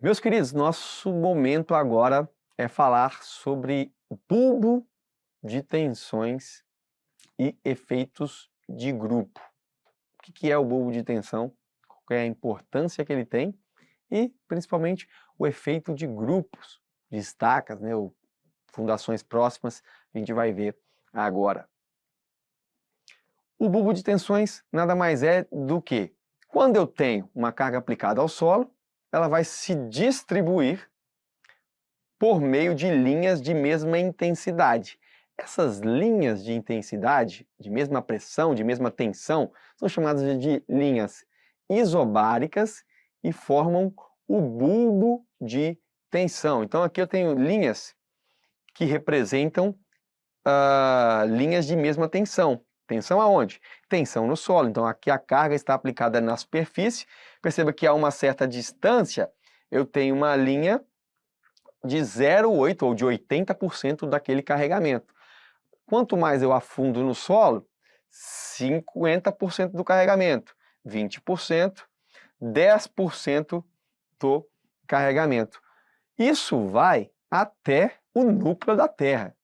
Meus queridos, nosso momento agora é falar sobre bulbo de tensões e efeitos de grupo. O que é o bulbo de tensão? Qual é a importância que ele tem? E, principalmente, o efeito de grupos, de estacas, né, ou fundações próximas, a gente vai ver agora. O bulbo de tensões nada mais é do que, quando eu tenho uma carga aplicada ao solo, ela vai se distribuir por meio de linhas de mesma intensidade. Essas linhas de intensidade, de mesma pressão, de mesma tensão, são chamadas de linhas isobáricas e formam o bulbo de tensão. Então aqui eu tenho linhas que representam linhas de mesma tensão. Tensão aonde? Tensão no solo. Então aqui a carga está aplicada na superfície. Perceba que a uma certa distância eu tenho uma linha de 0,8 ou de 80% daquele carregamento. Quanto mais eu afundo no solo, 50% do carregamento, 20%, 10% do carregamento. Isso vai até o núcleo da Terra.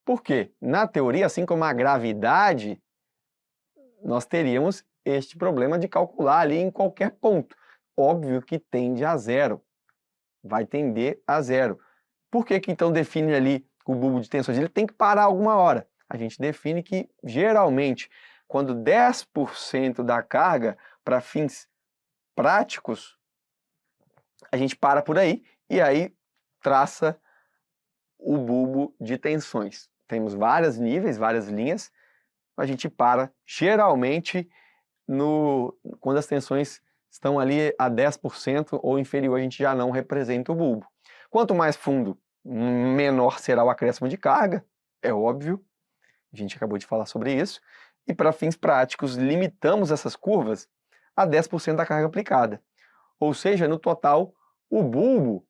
Por quê? Na teoria, assim como a gravidade, nós teríamos este problema de calcular ali em qualquer ponto. Óbvio que tende a zero. Vai tender a zero. Por que então define ali o bulbo de tensões? Ele tem que parar alguma hora. A gente define que, geralmente, quando 10% da carga para fins práticos, a gente para por aí e aí traça o bulbo de tensões. Temos vários níveis, várias linhas, a gente para geralmente quando as tensões estão ali a 10% ou inferior, a gente já não representa o bulbo. Quanto mais fundo, menor será o acréscimo de carga, é óbvio, a gente acabou de falar sobre isso, e para fins práticos, limitamos essas curvas a 10% da carga aplicada. Ou seja, no total, o bulbo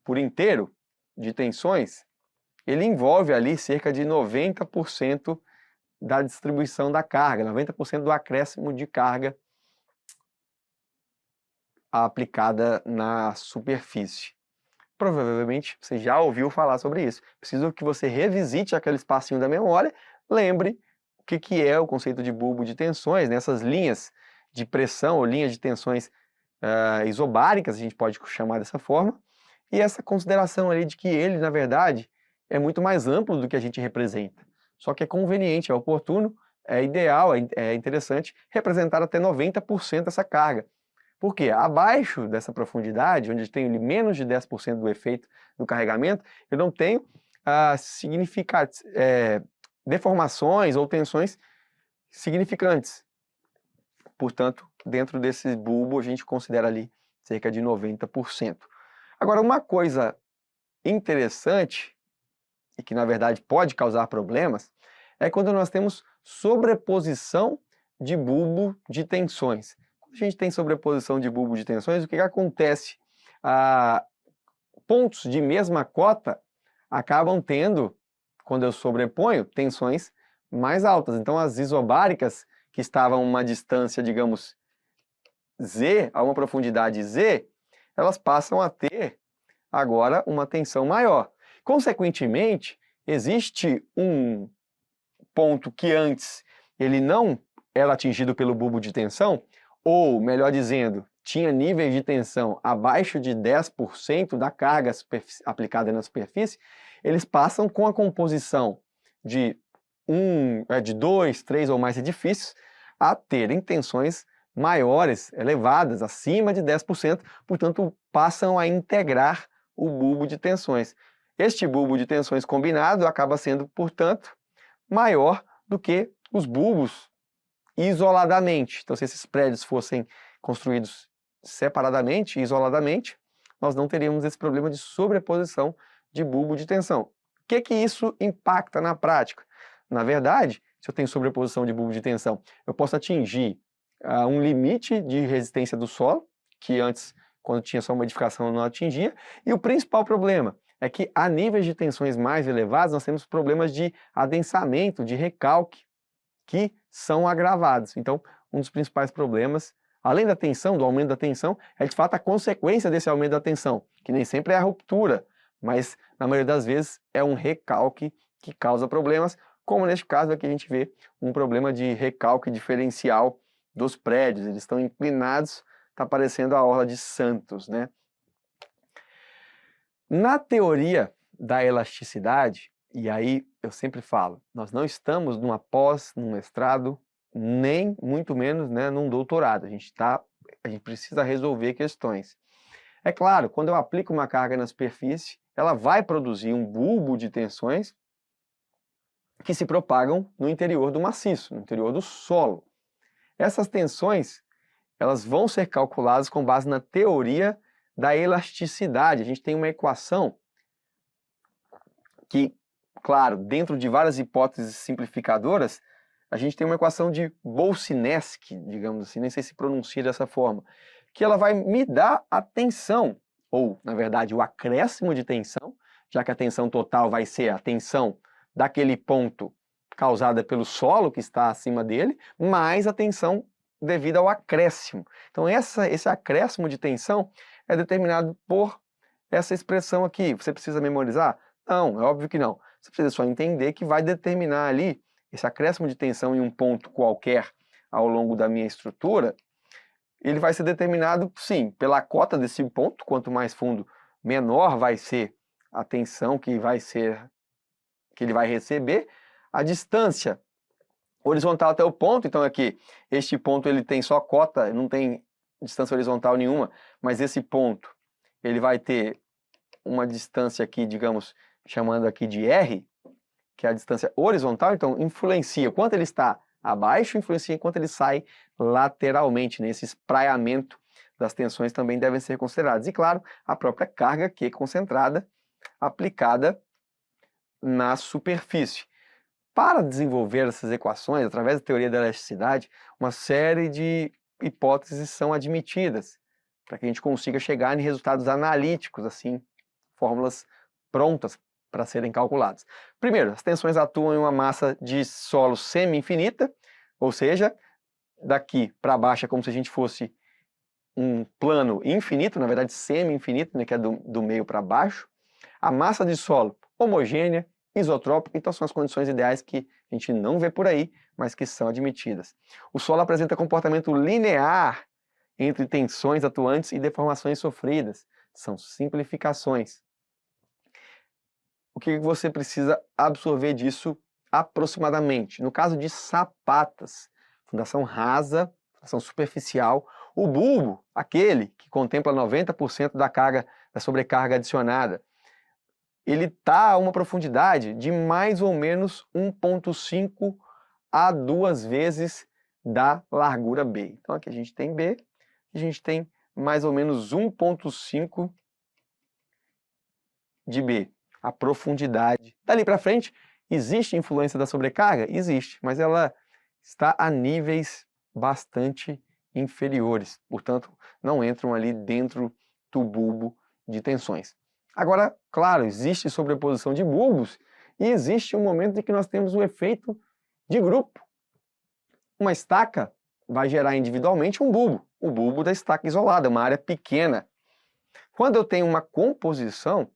por inteiro de tensões, ele envolve ali cerca de 90% da distribuição da carga, 90% do acréscimo de carga aplicada na superfície. Provavelmente você já ouviu falar sobre isso. Preciso que você revisite aquele espacinho da memória, lembre o que é o conceito de bulbo de tensões, nessas linhas de pressão ou linhas de tensões isobáricas, a gente pode chamar dessa forma, e essa consideração ali de que ele, na verdade, é muito mais amplo do que a gente representa. Só que é conveniente, é oportuno, é ideal, é interessante representar até 90% dessa carga. Por quê? Abaixo dessa profundidade, onde eu tenho menos de 10% do efeito do carregamento, eu não tenho deformações ou tensões significantes. Portanto, dentro desse bulbo, a gente considera ali cerca de 90%. Agora, uma coisa interessante, e que na verdade pode causar problemas, é quando nós temos sobreposição de bulbo de tensões. Quando a gente tem sobreposição de bulbo de tensões, o que acontece? Pontos de mesma cota acabam tendo, quando eu sobreponho, tensões mais altas. Então as isobáricas, que estavam a uma distância, digamos, Z, a uma profundidade Z, elas passam a ter agora uma tensão maior. Consequentemente, existe um ponto que antes ele não era atingido pelo bulbo de tensão, ou, melhor dizendo, tinha níveis de tensão abaixo de 10% da carga aplicada na superfície, eles passam com a composição de 2, 3 ou mais edifícios a terem tensões maiores, elevadas, acima de 10%, portanto, passam a integrar o bulbo de tensões. Este bulbo de tensões combinado acaba sendo, portanto, maior do que os bulbos isoladamente. Então, se esses prédios fossem construídos separadamente, isoladamente, nós não teríamos esse problema de sobreposição de bulbo de tensão. O que isso impacta na prática? Na verdade, se eu tenho sobreposição de bulbo de tensão, eu posso atingir um limite de resistência do solo, que antes, quando tinha só uma edificação, não atingia, e o principal problema é que a níveis de tensões mais elevados nós temos problemas de adensamento, de recalque, que são agravados. Então, um dos principais problemas além da tensão, do aumento da tensão, é de fato a consequência desse aumento da tensão, que nem sempre é a ruptura, mas na maioria das vezes é um recalque que causa problemas, como neste caso aqui a gente vê um problema de recalque diferencial dos prédios, eles estão inclinados, está aparecendo a orla de Santos, né? Na teoria da elasticidade, e aí eu sempre falo, nós não estamos numa pós, num mestrado, nem muito menos, né, num doutorado. A gente precisa resolver questões. É claro, quando eu aplico uma carga na superfície, ela vai produzir um bulbo de tensões que se propagam no interior do maciço, no interior do solo. Essas tensões, elas vão ser calculadas com base na teoria da elasticidade. A gente tem uma equação que, claro, dentro de várias hipóteses simplificadoras, a gente tem uma equação de Boltzmann, digamos assim, nem sei se pronuncia dessa forma, que ela vai me dar a tensão, ou, na verdade, o acréscimo de tensão, já que a tensão total vai ser a tensão daquele ponto causada pelo solo que está acima dele, mais a tensão devida ao acréscimo. Então, esse acréscimo de tensão é determinado por essa expressão aqui. Você precisa memorizar? Não, é óbvio que não. Você precisa só entender que vai determinar ali esse acréscimo de tensão em um ponto qualquer ao longo da minha estrutura, ele vai ser determinado, sim, pela cota desse ponto. Quanto mais fundo, menor vai ser a tensão que ele vai receber. A distância horizontal até o ponto, então aqui, este ponto ele tem só cota, não tem distância horizontal nenhuma, mas esse ponto, ele vai ter uma distância aqui, digamos, chamando aqui de R, que é a distância horizontal, então influencia quanto ele está abaixo, influencia enquanto ele sai lateralmente, nesse espraiamento das tensões também devem ser considerados. E claro, a própria carga que é concentrada, aplicada na superfície. Para desenvolver essas equações, através da teoria da elasticidade, uma série de hipóteses são admitidas, para que a gente consiga chegar em resultados analíticos, assim, fórmulas prontas para serem calculadas. Primeiro, as tensões atuam em uma massa de solo semi-infinita, ou seja, daqui para baixo é como se a gente fosse um plano infinito, na verdade semi-infinito, né, que é do meio para baixo. A massa de solo homogênea, isotrópica, então são as condições ideais que a gente não vê por aí, mas que são admitidas. O solo apresenta comportamento linear entre tensões atuantes e deformações sofridas. São simplificações. O que você precisa absorver disso aproximadamente? No caso de sapatas, fundação rasa, fundação superficial, o bulbo, aquele que contempla 90% da carga, da sobrecarga adicionada, ele está a uma profundidade de mais ou menos 1,5 a 2 vezes da largura B. Então aqui a gente tem B, a gente tem mais ou menos 1,5 de B, a profundidade. Dali para frente, existe influência da sobrecarga? Existe, mas ela está a níveis bastante inferiores, portanto, não entram ali dentro do bulbo de tensões. Agora, claro, existe sobreposição de bulbos e existe um momento em que nós temos o efeito de grupo. Uma estaca vai gerar individualmente um bulbo, o bulbo da estaca isolada, uma área pequena. Quando eu tenho uma composição,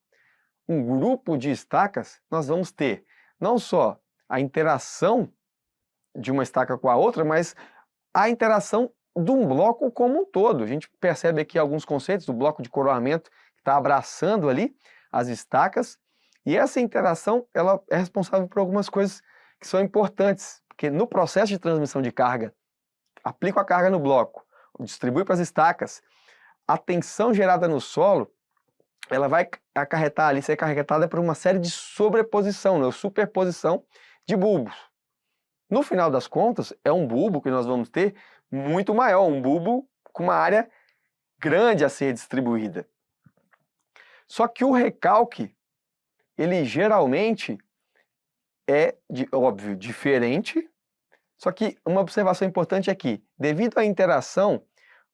um grupo de estacas, nós vamos ter não só a interação de uma estaca com a outra, mas a interação de um bloco como um todo. A gente percebe aqui alguns conceitos do bloco de coroamento que está abraçando ali as estacas, e essa interação ela é responsável por algumas coisas que são importantes, porque no processo de transmissão de carga, aplico a carga no bloco, distribuo para as estacas, a tensão gerada no solo, ela vai acarretar ali, ser acarretada por uma série de sobreposição, né, superposição de bulbos. No final das contas, é um bulbo que nós vamos ter muito maior, um bulbo com uma área grande a ser distribuída. Só que o recalque, ele geralmente é, óbvio, diferente, só que uma observação importante é que, devido à interação,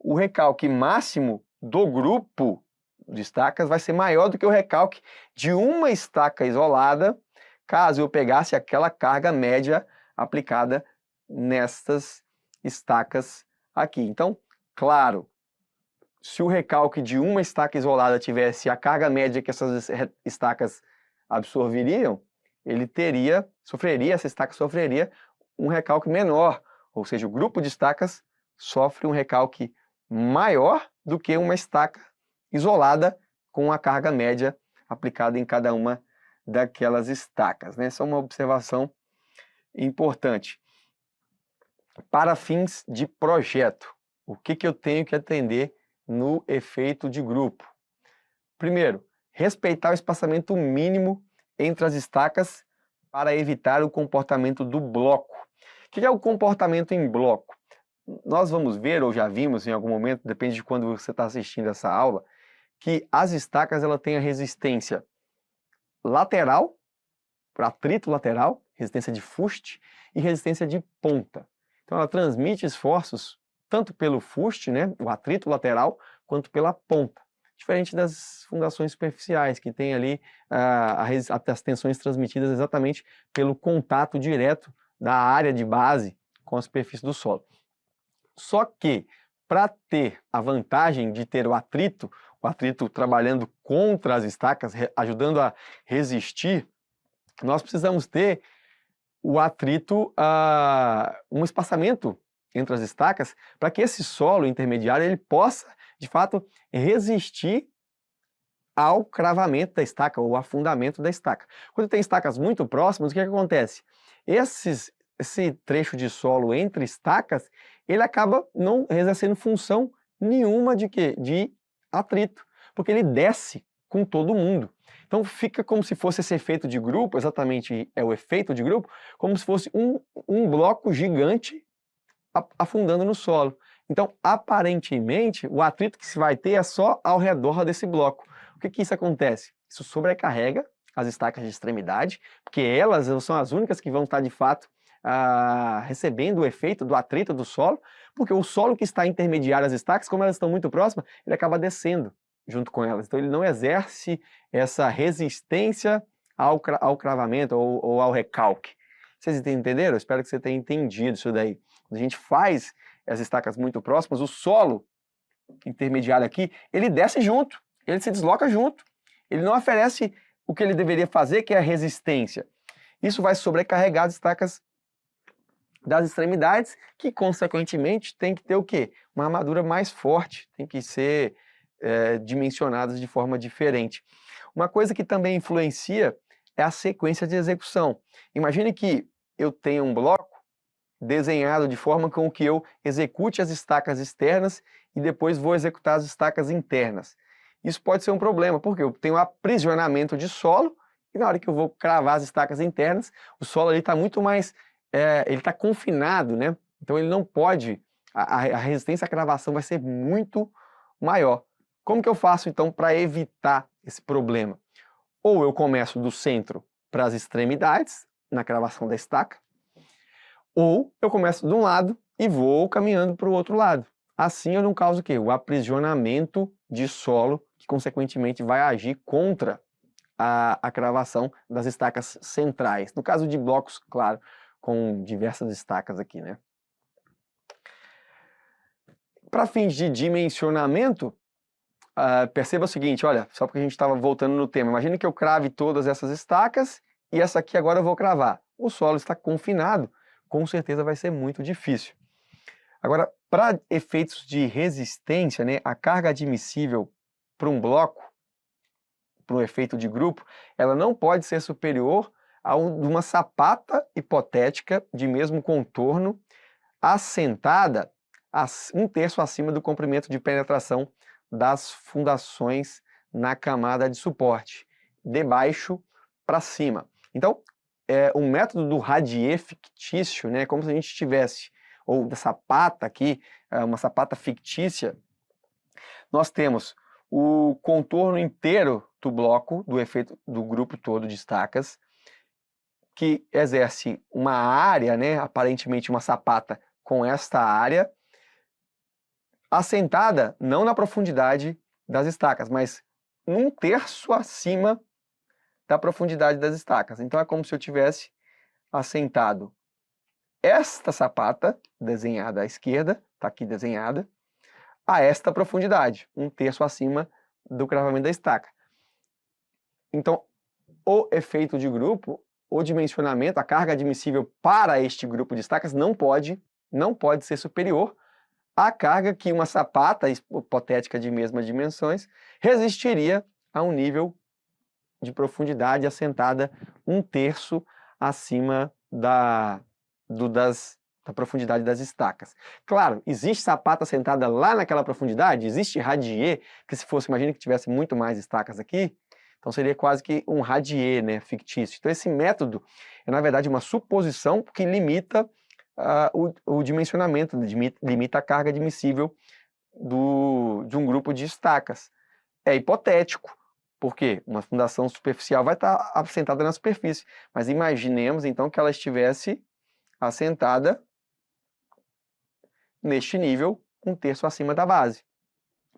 o recalque máximo do grupo de estacas vai ser maior do que o recalque de uma estaca isolada, caso eu pegasse aquela carga média aplicada nestas estacas aqui. Então, Claro, se o recalque de uma estaca isolada tivesse a carga média que essas estacas absorveriam, essa estaca sofreria um recalque menor, ou seja, o grupo de estacas sofre um recalque maior do que uma estaca isolada com a carga média aplicada em cada uma daquelas estacas, né? Essa é uma observação importante. Para fins de projeto, o que eu tenho que atender no efeito de grupo? Primeiro, respeitar o espaçamento mínimo entre as estacas para evitar o comportamento do bloco. O que é o comportamento em bloco? Nós vamos ver, ou já vimos em algum momento, depende de quando você está assistindo essa aula, que as estacas ela têm a resistência lateral, para atrito lateral, resistência de fuste, e resistência de ponta. Então ela transmite esforços tanto pelo fuste, né, o atrito lateral, quanto pela ponta. Diferente das fundações superficiais, que tem ali as tensões transmitidas exatamente pelo contato direto da área de base com a superfície do solo. Só que, para ter a vantagem de ter o atrito trabalhando contra as estacas, ajudando a resistir, nós precisamos ter o atrito, um espaçamento entre as estacas, para que esse solo intermediário ele possa, de fato, resistir ao cravamento da estaca, ou afundamento da estaca. Quando tem estacas muito próximas, o que acontece? Esse trecho de solo entre estacas, ele acaba não exercendo função nenhuma de quê? De atrito, porque ele desce com todo mundo. Então fica como se fosse esse efeito de grupo, exatamente é o efeito de grupo, como se fosse um bloco gigante afundando no solo. Então, aparentemente, o atrito que se vai ter é só ao redor desse bloco. O que isso acontece? Isso sobrecarrega as estacas de extremidade, porque elas são as únicas que vão estar, de fato, recebendo o efeito do atrito do solo, porque o solo que está intermediário às estacas, como elas estão muito próximas, ele acaba descendo junto com elas. Então ele não exerce essa resistência ao cravamento ou ao recalque. Vocês entenderam? Eu espero que você tenha entendido isso daí. Quando a gente faz as estacas muito próximas, o solo intermediário aqui, ele desce junto, ele se desloca junto. Ele não oferece o que ele deveria fazer, que é a resistência. Isso vai sobrecarregar as estacas das extremidades, que consequentemente tem que ter o quê? Uma armadura mais forte, tem que ser dimensionadas de forma diferente. Uma coisa que também influencia é a sequência de execução. Imagine que eu tenha um bloco desenhado de forma com que eu execute as estacas externas e depois vou executar as estacas internas. Isso pode ser um problema, porque eu tenho aprisionamento de solo e na hora que eu vou cravar as estacas internas, o solo ali está muito mais, ele está confinado, né? Então ele não pode, a resistência à cravação vai ser muito maior. Como que eu faço então para evitar esse problema? Ou eu começo do centro para as extremidades, na cravação da estaca, ou eu começo de um lado e vou caminhando para o outro lado. Assim eu não causo o quê? O aprisionamento de solo, que consequentemente vai agir contra a cravação das estacas centrais. No caso de blocos, claro, com diversas estacas aqui, né? Para fins de dimensionamento, perceba o seguinte, olha, só porque a gente estava voltando no tema, imagine que eu crave todas essas estacas e essa aqui agora eu vou cravar. O solo está confinado, com certeza vai ser muito difícil. Agora, para efeitos de resistência, né, a carga admissível para um bloco, para um efeito de grupo, ela não pode ser superior a uma sapata hipotética de mesmo contorno, assentada a 1/3 acima do comprimento de penetração das fundações na camada de suporte, de baixo para cima. Então, o método do radier fictício, né, como se a gente tivesse, ou da sapata aqui, uma sapata fictícia, nós temos o contorno inteiro do bloco, do efeito do grupo todo de estacas, que exerce uma área, né, aparentemente uma sapata com esta área, assentada não na profundidade das estacas, mas 1/3 acima da profundidade das estacas. Então é como se eu tivesse assentado esta sapata, desenhada à esquerda, está aqui desenhada, a esta profundidade, 1/3 acima do cravamento da estaca. Então, o efeito de grupo, o dimensionamento, a carga admissível para este grupo de estacas não pode ser superior à carga que uma sapata hipotética de mesmas dimensões resistiria a um nível de profundidade assentada 1/3 acima da profundidade das estacas. Claro, existe sapata assentada lá naquela profundidade, existe radier, que se fosse, imagine que tivesse muito mais estacas aqui, então seria quase que um radier, né, fictício. Então esse método é, na verdade, uma suposição que limita o dimensionamento, limita a carga admissível de um grupo de estacas. É hipotético, porque uma fundação superficial vai estar assentada na superfície, mas imaginemos então que ela estivesse assentada neste nível, 1/3 acima da base.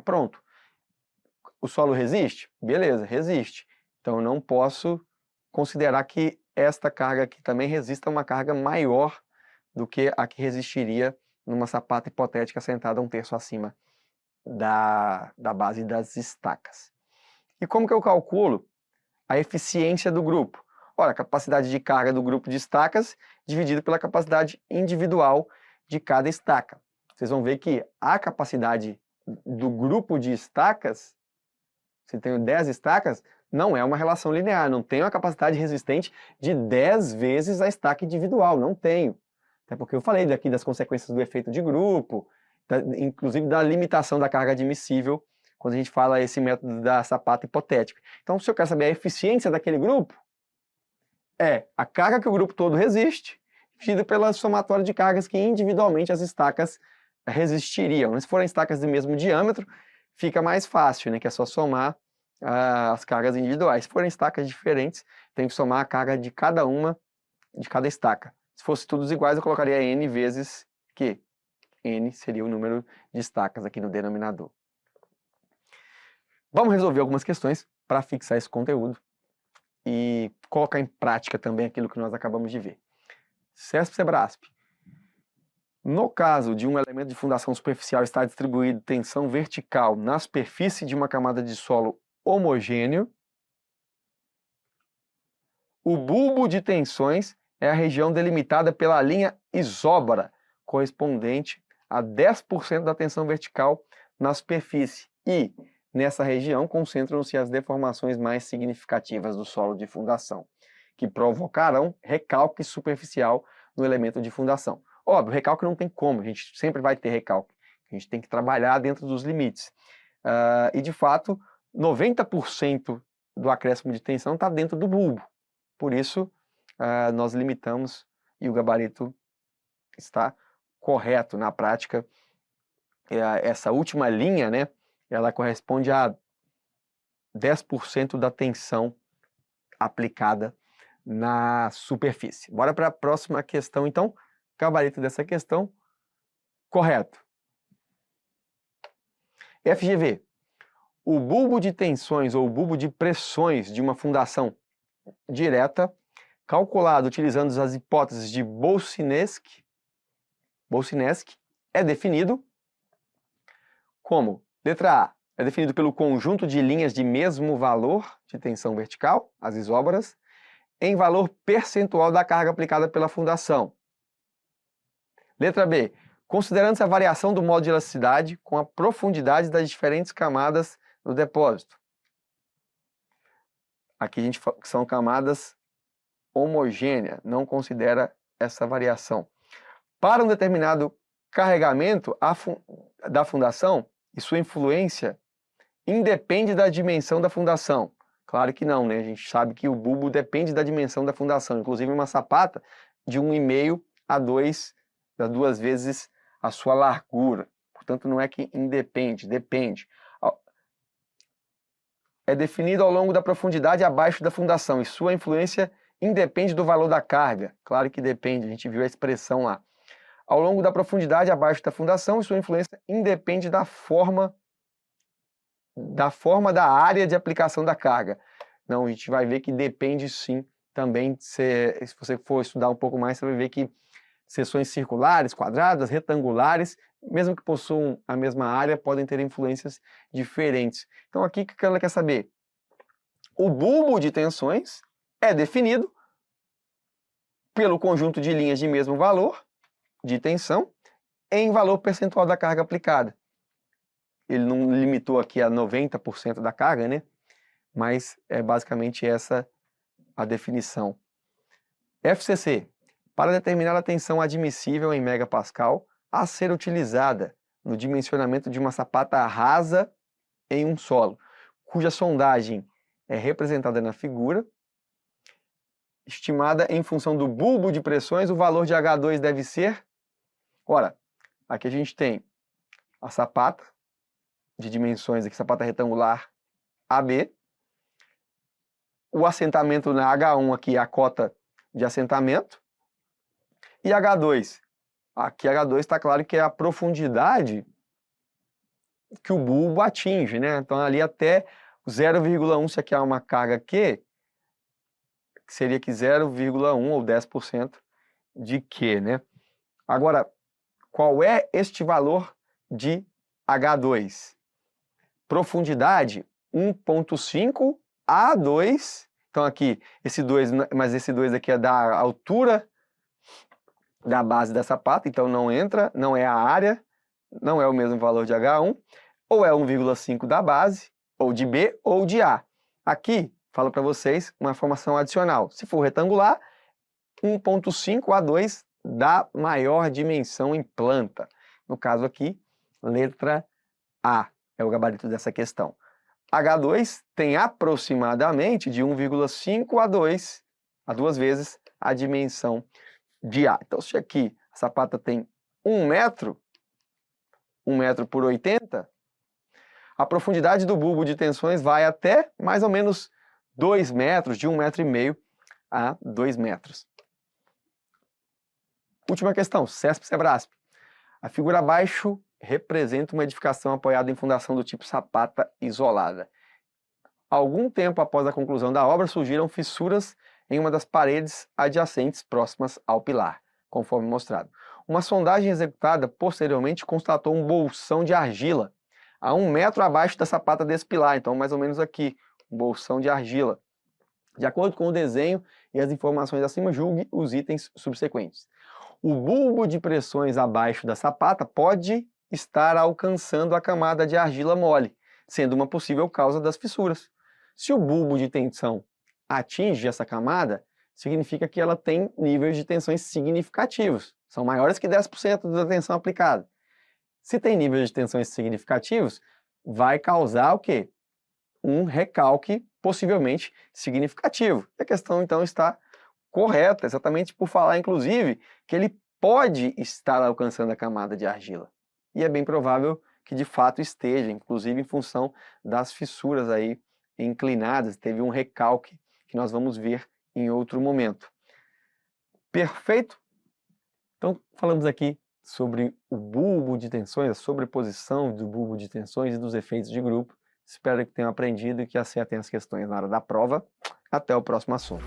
Pronto. O solo resiste? Beleza, resiste. Então eu não posso considerar que esta carga aqui também resista a uma carga maior do que a que resistiria numa sapata hipotética assentada 1/3 acima da base das estacas. E como que eu calculo a eficiência do grupo? Ora, a capacidade de carga do grupo de estacas dividido pela capacidade individual de cada estaca. Vocês vão ver que a capacidade do grupo de estacas, se tem 10 estacas, não é uma relação linear, não tenho a capacidade resistente de 10 vezes a estaca individual, não tenho. Até porque eu falei daqui das consequências do efeito de grupo, inclusive da limitação da carga admissível, quando a gente fala esse método da sapata hipotética. Então, se eu quero saber a eficiência daquele grupo, é a carga que o grupo todo resiste, dividida pela somatória de cargas que individualmente as estacas resistiriam. Se forem estacas do mesmo diâmetro, fica mais fácil, né? Que é só somar as cargas individuais. Se forem estacas diferentes, tem que somar a carga de cada uma, de cada estaca. Se fosse todos iguais, eu colocaria n vezes Q. N seria o número de estacas aqui no denominador. Vamos resolver algumas questões para fixar esse conteúdo e colocar em prática também aquilo que nós acabamos de ver. CESP-SEBRASP. No caso de um elemento de fundação superficial estar distribuído tensão vertical na superfície de uma camada de solo homogêneo, o bulbo de tensões é a região delimitada pela linha isóbara, correspondente a 10% da tensão vertical na superfície. E, nessa região, concentram-se as deformações mais significativas do solo de fundação, que provocarão recalque superficial no elemento de fundação. Óbvio, recalque não tem como, a gente sempre vai ter recalque. A gente tem que trabalhar dentro dos limites. E, de fato, 90% do acréscimo de tensão está dentro do bulbo. Por isso, nós limitamos e o gabarito está correto. Na prática, essa última linha, né, ela corresponde a 10% da tensão aplicada na superfície. Bora para a próxima questão, então. Gabarito dessa questão, correto. FGV. O bulbo de tensões ou bulbo de pressões de uma fundação direta, calculado utilizando as hipóteses de Boltzmann, é definido como, letra A, é definido pelo conjunto de linhas de mesmo valor de tensão vertical, as isóbaras, em valor percentual da carga aplicada pela fundação. Letra B, considerando-se a variação do modo de elasticidade com a profundidade das diferentes camadas do depósito. Aqui a gente são camadas homogêneas, não considera essa variação. Para um determinado carregamento da fundação e sua influência independe da dimensão da fundação. Claro que não, né? A gente sabe que o bulbo depende da dimensão da fundação, inclusive uma sapata de 1,5 a 2 vezes a sua largura. Portanto, não é que independe, depende. É definido ao longo da profundidade abaixo da fundação e sua influência independe do valor da carga. Claro que depende, a gente viu a expressão lá. Ao longo da profundidade abaixo da fundação e sua influência independe da forma da área de aplicação da carga. Não, a gente vai ver que depende sim também, se você for estudar um pouco mais, você vai ver que seções circulares, quadradas, retangulares, mesmo que possuam a mesma área, podem ter influências diferentes. Então aqui o que ela quer saber? O bulbo de tensões é definido pelo conjunto de linhas de mesmo valor de tensão em valor percentual da carga aplicada. Ele não limitou aqui a 90% da carga, né? Mas é basicamente essa a definição. FCC, para determinar a tensão admissível em megapascal a ser utilizada no dimensionamento de uma sapata rasa em um solo, cuja sondagem é representada na figura, estimada em função do bulbo de pressões, o valor de H2 deve ser... Ora, aqui a gente tem a sapata, de dimensões aqui, sapata retangular AB, o assentamento na H1 aqui, a cota de assentamento, e H2. Aqui H2 está claro que é a profundidade que o bulbo atinge, né? Então ali até 0,1, se aqui há uma carga Q, seria que 0,1 ou 10% de Q, né? Agora, qual é este valor de H2? Profundidade 1,5 A2. Então aqui, esse 2, mas esse 2 aqui é da altura da base da sapata, então não entra, não é a área, não é o mesmo valor de H1, ou é 1,5 da base, ou de B, ou de A. Aqui, falo para vocês uma informação adicional. Se for retangular, 1,5 A2 da maior dimensão em planta. No caso aqui, letra A é o gabarito dessa questão. H2 tem aproximadamente de 1,5 a 2 vezes a dimensão de A. Então, se aqui a sapata tem 1 metro, 1 metro por 80, a profundidade do bulbo de tensões vai até mais ou menos 2 metros, de 1,5 metro a 2 metros. Última questão, CESP-CEBRASP. A figura abaixo representa uma edificação apoiada em fundação do tipo sapata isolada. Algum tempo após a conclusão da obra, surgiram fissuras em uma das paredes adjacentes próximas ao pilar, conforme mostrado. Uma sondagem executada posteriormente constatou um bolsão de argila a 1 metro abaixo da sapata desse pilar, então mais ou menos aqui, um bolsão de argila. De acordo com o desenho e as informações acima, julgue os itens subsequentes. O bulbo de pressões abaixo da sapata pode estar alcançando a camada de argila mole, sendo uma possível causa das fissuras. Se o bulbo de tensão atinge essa camada, significa que ela tem níveis de tensões significativos, são maiores que 10% da tensão aplicada. Se tem níveis de tensões significativos, vai causar o quê? Um recalque possivelmente significativo. E a questão então está correta, exatamente por falar, inclusive, que ele pode estar alcançando a camada de argila. E é bem provável que de fato esteja, inclusive em função das fissuras aí inclinadas, teve um recalque que nós vamos ver em outro momento. Perfeito? Então, falamos aqui sobre o bulbo de tensões, a sobreposição do bulbo de tensões e dos efeitos de grupo. Espero que tenham aprendido e que acertem as questões na hora da prova. Até o próximo assunto.